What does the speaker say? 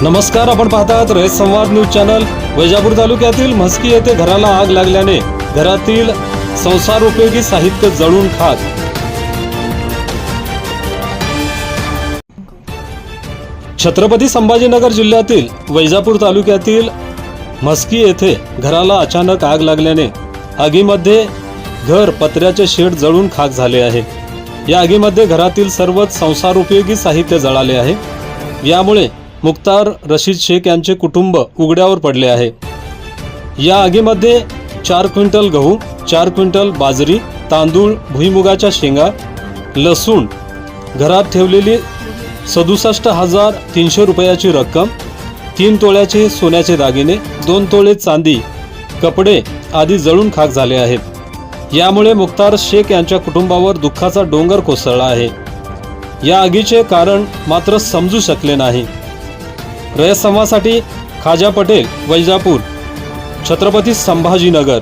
नमस्कार, आपण पाहतात रयत संवाद न्यूज चॅनल। वैजापूर तालुक्यातील म्हस्की येथे घराला आग लागल्याने घरातील संसार उपयोगी साहित्य जळून खाक। छत्रपती संभाजीनगर जिल्ह्यातील वैजापूर तालुक्यातील म्हस्की येथे घराला अचानक आग लागल्याने आगीमध्ये घर पत्र्याचे शेड जळून खाक झाले आहे। या आगीमध्ये घरातील सर्वच संसार उपयोगी साहित्य जळाले आहे। यामुळे मुख्तार रशीद शेख यांचे कुटुंब उघड्यावर पडले आहे। या आगीमध्ये 4 क्विंटल गहू, 4 क्विंटल बाजरी, तांदूळ, भुईमुगाच्या शेंगा, लसूण, घरात ठेवलेली 67,300 रुपयाची रक्कम, 3 तोळ्याचे सोन्याचे दागिने, 2 तोळे चांदी, कपडे आदी जळून खाक झाले आहेत। यामुळे मुख्तार शेख यांच्या कुटुंबावर दुःखाचा डोंगर कोसळला आहे। या आगीचे कारण मात्र समजू शकले नाही। रयत संवादसाठी खाजा पटेल, वैजापूर, छत्रपती संभाजीनगर।